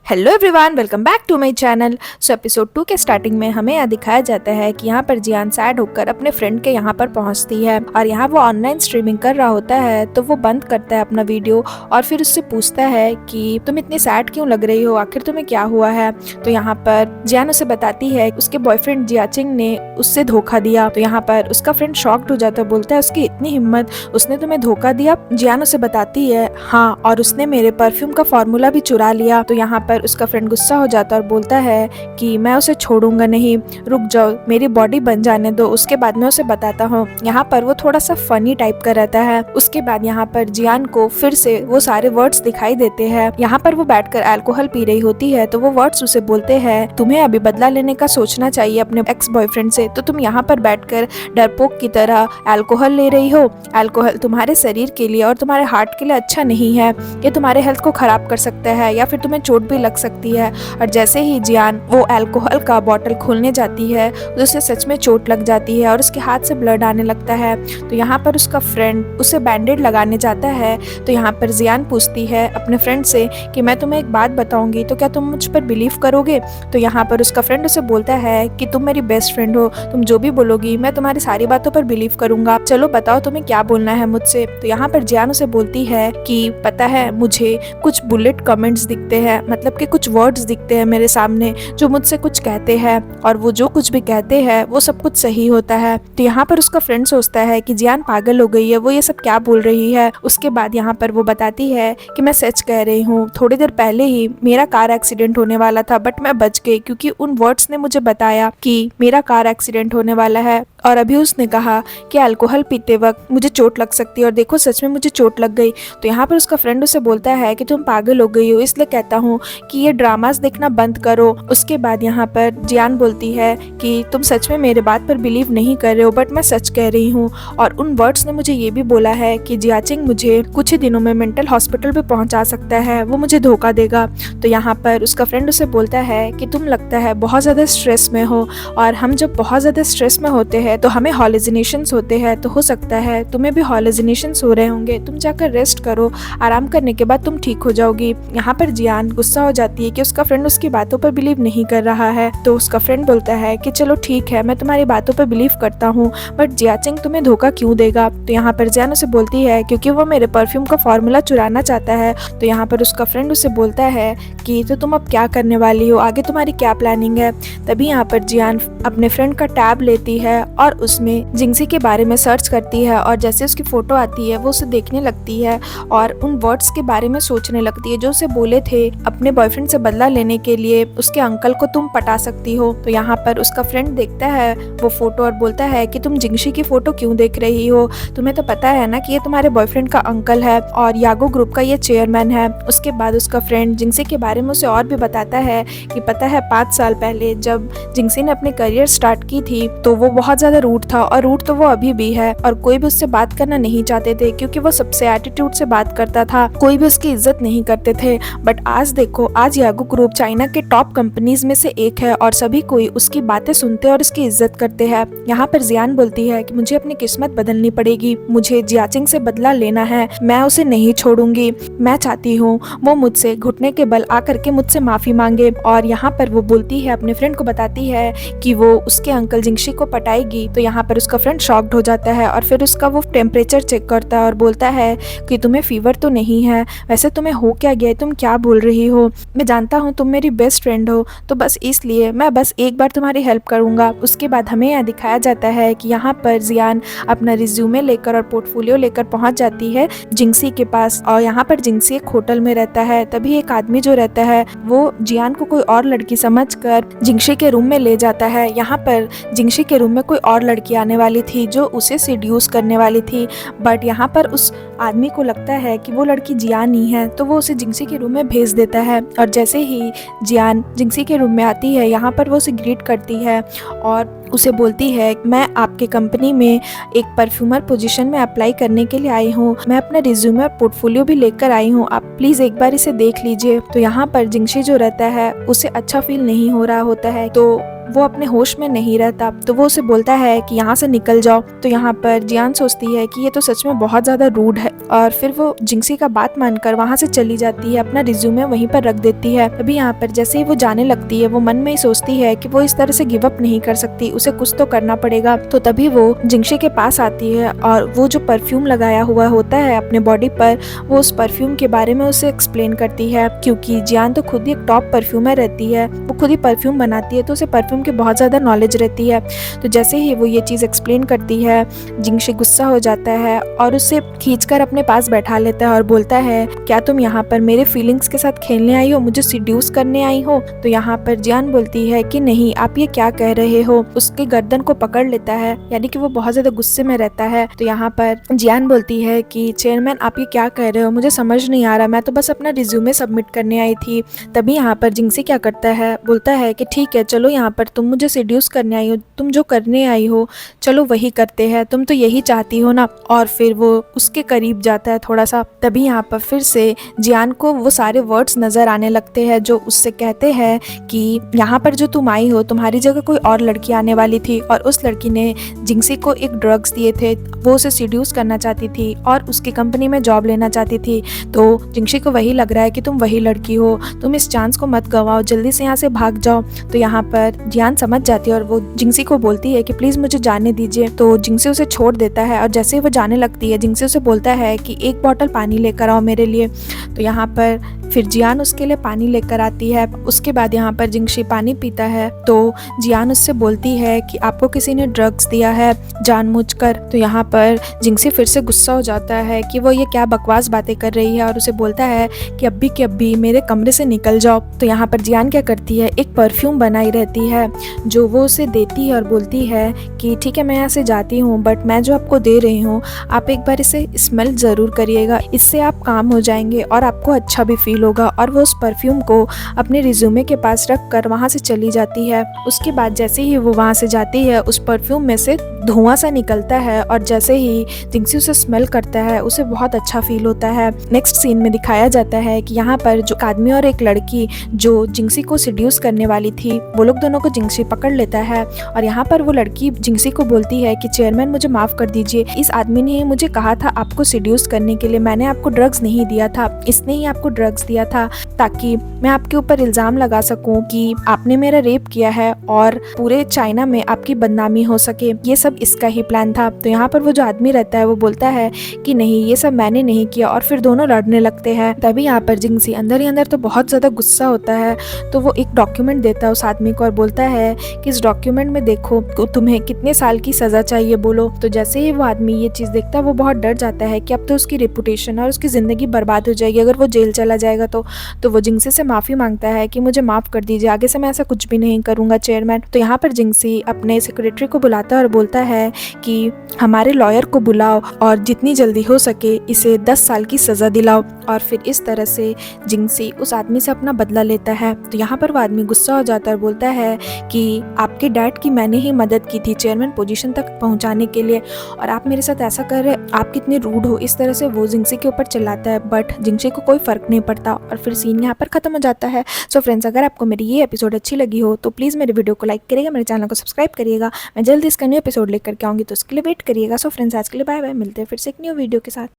Hello everyone, welcome back to my channel. So episode 2 के starting में हमें यह दिखाया जाता है कि यहाँ पर जियान सैड होकर अपने फ्रेंड के यहाँ पर पहुँचती है और यहाँ वो ऑनलाइन स्ट्रीमिंग कर रहा होता है। तो वो बंद करता है अपना वीडियो और फिर उससे पूछता है कि तुम इतनी सैड क्यों लग रही हो, आखिर तुम्हें क्या हुआ है। तो यहाँ पर जियान उसे बताती है उसके बॉयफ्रेंड जियाचिंग ने उससे धोखा दिया। तो यहाँ पर उसका फ्रेंड शॉक्ड हो जाता है, बोलता है उसकी इतनी हिम्मत, उसने तुम्हें धोखा दिया। जियान उसे बताती है हाँ, और उसने मेरे परफ्यूम का फॉर्मूला भी चुरा लिया। तो यहाँ पर उसका फ्रेंड गुस्सा हो जाता है और बोलता है कि मैं उसे छोड़ूंगा नहीं, रुक जाओ, मेरी बॉडी बन जाने दो, उसके बाद मैं उसे बताता हूँ। यहाँ पर वो थोड़ा सा फनी टाइप का रहता है। उसके बाद यहाँ पर जियान को फिर से वो सारे वर्ड्स दिखाई देते हैं। यहाँ पर वो बैठकर अल्कोहल पी रही होती है तो वो वर्ड्स उसे बोलते हैं तुम्हें अभी बदला लेने का सोचना चाहिए अपने एक्स बॉयफ्रेंड से, तो तुम यहाँ पर बैठकर डरपोक की तरह अल्कोहल ले रही हो। अल्कोहल तुम्हारे शरीर के लिए और तुम्हारे हार्ट के लिए अच्छा नहीं है, ये तुम्हारे हेल्थ को खराब कर सकता है या फिर तुम्हें चोट भी लग सकती है। और जैसे ही जियान वो अल्कोहल का बॉटल खोलने जाती है तो उसे सच में चोट लग जाती है और उसके हाथ से ब्लड आने लगता है। तो यहाँ पर उसका फ्रेंड उसे बैंडेड लगाने जाता है। तो यहाँ पर जियान पूछती है अपने फ्रेंड से कि मैं तुम्हें एक बात बताऊंगी तो क्या तुम मुझ पर बिलीव करोगे। तो यहाँ पर उसका फ्रेंड उसे बोलता है कि तुम मेरी बेस्ट फ्रेंड हो, तुम जो भी बोलोगी मैं तुम्हारी सारी बातों पर बिलीव करूंगा, चलो बताओ तुम्हें क्या बोलना है मुझसे। तो यहाँ पर जियान उसे बोलती है कि पता है मुझे कुछ बुलेट कमेंट्स दिखते हैं, मतलब कि कुछ वर्ड्स दिखते हैं मेरे सामने जो मुझसे कुछ कहते हैं और वो जो कुछ भी कहते हैं वो सब कुछ सही होता है। तो यहाँ पर उसका फ्रेंड सोचता है कि जियान पागल हो गई है, वो ये सब क्या बोल रही है। उसके बाद यहाँ पर वो बताती है कि मैं सच कह रही हूँ, थोड़ी देर पहले ही मेरा कार एक्सीडेंट होने वाला था बट मैं बच गई क्योंकि उन वर्ड्स ने मुझे बताया कि मेरा कार एक्सीडेंट होने वाला है। और अभी उसने कहा कि अल्कोहल पीते वक्त मुझे चोट लग सकती है और देखो सच में मुझे चोट लग गई। तो यहाँ पर उसका फ्रेंड उसे बोलता है कि तुम पागल हो गई हो, इसलिए कहता हूँ कि ये ड्रामास देखना बंद करो। उसके बाद यहाँ पर जियान बोलती है कि तुम सच में मेरे बात पर बिलीव नहीं कर रहे हो बट मैं सच कह रही हूँ, और उन वर्ड्स ने मुझे ये भी बोला है कि जियाचिंग मुझे कुछ ही दिनों में मेंटल हॉस्पिटल पे पहुंचा सकता है, वो मुझे धोखा देगा। तो यहाँ पर उसका फ्रेंड उसे बोलता है कि तुम लगता है बहुत ज़्यादा स्ट्रेस में हो, और हम जब बहुत ज़्यादा स्ट्रेस में होते हैं तो हमें हॉलिजिनेशंस होते हैं, तो हो सकता है तुम्हें भी हॉलिजिनेशंस हो रहे होंगे, तुम जाकर रेस्ट करो, आराम करने के बाद तुम ठीक हो जाओगी। यहाँ पर जियान गुस्सा हो जाती है कि उसका फ्रेंड उसकी बातों पर बिलीव नहीं कर रहा है। तो उसका फ्रेंड बोलता है कि चलो ठीक है, मैं तुम्हारी बातों पर बिलीव करता हूँ बट जियाचिंग तुम्हें धोखा क्यों देगा। तो यहाँ पर जियान उसे बोलती है क्योंकि वो मेरे परफ्यूम का फॉर्मूला चुराना चाहता है। तो यहाँ पर उसका फ्रेंड उसे बोलता है कि तो तुम अब क्या करने वाली हो, आगे तुम्हारी क्या प्लानिंग है। तभी यहाँ पर जियान अपने फ्रेंड का टैब लेती है और उसमें जिंगसी के बारे में सर्च करती है और जैसे उसकी फोटो आती है वो उसे देखने लगती है और उन वर्ड्स के बारे में सोचने लगती है जो उसे बोले थे अपने बॉयफ्रेंड से बदला लेने के लिए उसके अंकल को तुम पटा सकती हो। तो यहाँ पर उसका फ्रेंड देखता है वो फोटो और बोलता है कि तुम जिंगशी की फोटो क्यों देख रही हो, तुम्हें तो पता है ना कि ये तुम्हारे बॉयफ्रेंड का अंकल है और यागो ग्रुप का ये चेयरमैन है। उसके बाद उसका फ्रेंड जिंगसी के बारे में उसे और भी बताता है कि पता है 5 साल पहले जब जिंगसी ने अपने करियर स्टार्ट की थी तो वो बहुत ज्यादा रूड था, और रूड तो वो अभी भी है, और कोई भी उससे बात करना नहीं चाहते थे क्योंकि वो सबसे एटीट्यूड से बात करता था, कोई भी उसकी इज्जत नहीं करते थे। बट आज देखो, आज यागो ग्रुप चाइना के टॉप कंपनीज में से एक है और सभी कोई उसकी बातें सुनते और उसकी इज्जत करते हैं। यहाँ पर जियान बोलती है कि मुझे अपनी किस्मत बदलनी पड़ेगी, मुझे जियाचिंग से बदला लेना है, मैं उसे नहीं छोड़ूंगी, मैं चाहती हूँ वो मुझसे घुटने के बल आकर के मुझसे माफी मांगे। और यहाँ पर वो बोलती है अपने फ्रेंड को बताती है कि वो उसके अंकल जिंगशी को पटाएगी। तो यहाँ पर उसका फ्रेंड शॉक्ड हो जाता है और फिर उसका वो टेम्परेचर चेक करता है और बोलता है कि तुम्हें फीवर तो नहीं है, वैसे तुम्हें हो क्या गया, तुम क्या बोल रही हो, मैं जानता हूँ तुम मेरी बेस्ट फ्रेंड हो, तो बस इसलिए मैं बस एक बार तुम्हारी हेल्प करूंगा। उसके बाद हमें यह दिखाया जाता है कि यहाँ पर जियान अपना रिज्यूमे लेकर और पोर्टफोलियो लेकर पहुंच जाती है जिंगसी के पास, और यहाँ पर जिंगसी एक होटल में रहता है। तभी एक आदमी जो रहता है वो जियान को कोई और लड़की समझकर जिंगशी के रूम में ले जाता है। यहाँ पर जिंगशी के रूम में कोई और लड़की आने वाली थी जो उसे सीड्यूस करने वाली थी, बट यहाँ पर उस आदमी को लगता है कि वो लड़की जियान ही है, तो वो उसे जिंगसी के रूम में भेज देता है। और जैसे ही जियान जिंगसी के रूम में आती है यहाँ पर वो उसे ग्रीट करती है और उसे बोलती है मैं आपके कंपनी में एक परफ्यूमर पोजीशन में अप्लाई करने के लिए आई हूँ, मैं अपना रिज्यूमे और पोर्टफोलियो भी लेकर आई हूँ, आप प्लीज एक बार इसे देख लीजिए। तो यहाँ पर जिंगशी जो रहता है उसे अच्छा फील नहीं हो रहा होता है, तो वो अपने होश में नहीं रहता। तो वो उसे बोलता है कि यहाँ से निकल जाओ। तो यहाँ पर जियान सोचती है कि ये तो सच में बहुत ज़्यादा रूड है, और फिर वो जिंगसी का बात मानकर वहाँ से चली जाती है, अपना रिज्यूमे वहीं पर रख देती है। अभी यहाँ पर जैसे ही वो जाने लगती है, वो मन में ही सोचती है कि वो इस तरह से गिव अप नहीं कर सकती, उसे कुछ तो करना पड़ेगा। तो तभी वो जिंगशी के पास आती है और वो जो परफ्यूम लगाया हुआ होता है अपने बॉडी पर, वो उस परफ्यूम के बारे में उसे एक्सप्लेन करती है। क्योंकि जियान तो खुद ही एक टॉप परफ्यूमर रहती है, वो खुद ही परफ्यूम बनाती है, तो उसे परफ्यूम की बहुत ज़्यादा नॉलेज रहती है। तो जैसे ही वो ये चीज़ एक्सप्लेन करती है, जिंगशी गुस्सा हो जाता है और उसे खींचकर अपने पास बैठा लेता है और बोलता है, क्या तुम यहाँ पर मेरे फीलिंग्स के साथ खेलने आई हो, मुझे सीड्यूस करने आई हो? तो यहाँ पर जियान बोलती है कि नहीं, आप ये क्या कह रहे हो। उसके गर्दन को पकड़ लेता है, यानी कि वो बहुत ज्यादा गुस्से में रहता है। तो यहाँ पर जियान बोलती है कि चेयरमैन, आप ये क्या कह रहे हो, मुझे समझ नहीं आ रहा, मैं तो बस अपना रिज्यूमे सबमिट करने आई थी। तभी यहाँ पर जिंगसी क्या करता है, बोलता है कि ठीक है, चलो यहाँ पर तुम मुझे सीड्यूस करने आई हो, तुम जो करने आई हो चलो वही करते हैं, तुम तो यही चाहती हो ना। और फिर वो उसके करीब जाता है थोड़ा सा। तभी यहाँ पर फिर से जियान को वो सारे वर्ड्स नजर आने लगते हैं जो उससे कहते हैं कि यहाँ पर जो तुम आई हो, तुम्हारी जगह कोई और लड़की आने वाली थी, और उस लड़की ने जिंगसी को एक ड्रग्स दिए थे, वो उसे सीड्यूस करना चाहती थी और उसकी कंपनी में जॉब लेना चाहती थी। तो जिंगसी को वही लग रहा है कि तुम वही लड़की हो, तुम इस चांस को मत गवाओ, जल्दी से यहाँ से भाग जाओ। तो यहाँ पर जियान समझ जाती है और वो जिंगसी को बोलती है कि प्लीज मुझे जाने दीजिए। तो जिंगसी उसे छोड़ देता है और जैसे ही वो जाने लगती है, जिंगसी उसे बोलता है कि एक बॉटल पानी लेकर आओ मेरे लिए। तो यहाँ पर फिर जियान उसके लिए पानी लेकर आती है। उसके बाद यहाँ पर जिंगशी पानी पीता है तो जियान उससे बोलती है कि आपको किसी ने ड्रग्स दिया है जानबूझकर। तो यहाँ पर जिंगशी फिर से गुस्सा हो जाता है कि वो ये क्या बकवास बातें कर रही है और उसे बोलता है कि अभी के अभी मेरे कमरे से निकल जाओ। तो यहाँ पर जियान क्या करती है, एक परफ्यूम बनाई रहती है जो वो उसे देती है और बोलती है कि ठीक है, मैं यहाँ से जाती हूँ, बट मैं जो आपको दे रही हूँ आप एक बार इसे स्मेल ज़रूर करिएगा, इससे आप काम हो जाएंगे और आपको अच्छा भी फील होगा। और वो उस परफ्यूम को अपने रिज्यूमे के पास रख कर वहाँ से चली जाती है। उसके बाद जैसे ही वो वहाँ से जाती है, उस परफ्यूम में से धुआं सा निकलता है और जैसे ही जिंगसी उसे स्मेल करता है उसे बहुत अच्छा फील होता है। नेक्स्ट सीन में दिखाया जाता है कि यहाँ पर जो आदमी और एक लड़की जो जिंगसी को सीड्यूस करने वाली थी, वो लोग दोनों को जिंगसी पकड़ लेता है। और यहाँ पर वो लड़की जिंगसी को बोलती है कि चेयरमैन मुझे माफ कर दीजिए, इस आदमी ने मुझे कहा था आपको सीड्यूस करने के लिए, मैंने आपको ड्रग्स नहीं दिया था, इसने ही आपको ड्रग्स दिया था ताकि मैं आपके ऊपर इल्जाम लगा सकूं कि आपने मेरा रेप किया है और पूरे चाइना में आपकी बदनामी हो सके, ये सब इसका ही प्लान था। तो यहाँ पर वो जो आदमी रहता है वो बोलता है कि नहीं, ये सब मैंने नहीं किया, और फिर दोनों लड़ने लगते हैं। तभी यहाँ पर जिंगसी अंदर ही अंदर तो बहुत ज्यादा गुस्सा होता है, तो वो एक डॉक्यूमेंट देता है उस आदमी को और बोलता है कि इस डॉक्यूमेंट में देखो तुम्हें कितने साल की सजा चाहिए, बोलो। तो जैसे ही वो आदमी ये चीज देखता है वो बहुत डर जाता है कि अब तो उसकी रेपुटेशन और उसकी जिंदगी बर्बाद हो जाएगी अगर वो जेल चला जाएगा। तो वो जिंगसी से माफी मांगता है कि मुझे माफ कर दीजिए, आगे से मैं ऐसा कुछ भी नहीं करूंगा चेयरमैन। तो यहाँ पर जिंगसी अपने सेक्रेटरी को बुलाता है और बोलता है कि हमारे लॉयर को बुलाओ और जितनी जल्दी हो सके इसे 10 साल की सजा दिलाओ। और फिर इस तरह से जिंगसी उस आदमी से अपना बदला लेता है। तो यहाँ पर वो आदमी गुस्सा हो जाता है और बोलता है कि आपके डैड की मैंने ही मदद की थी चेयरमैन पोजीशन तक पहुंचाने के लिए, और आप मेरे साथ ऐसा कर रहे, आप कितने रूड हो। इस तरह से वो जिंगसी के ऊपर चिल्लाता है, बट जिंगसी को कोई फर्क नहीं पड़ता और फिर सीन यहाँ पर खत्म हो जाता है। सो फ्रेंड्स, अगर आपको मेरी ये एपिसोड अच्छी लगी हो तो प्लीज़ मेरे वीडियो को लाइक करिएगा, मेरे चैनल को सब्सक्राइब करिएगा। मैं जल्दी इसका न्यू एपिसोड लेकर के आऊँगी, तो उसके लिए वेट करिएगा। सो फ्रेंड्स, आज के लिए बाय बाय, मिलते हैं फिर से एक न्यू वीडियो के साथ।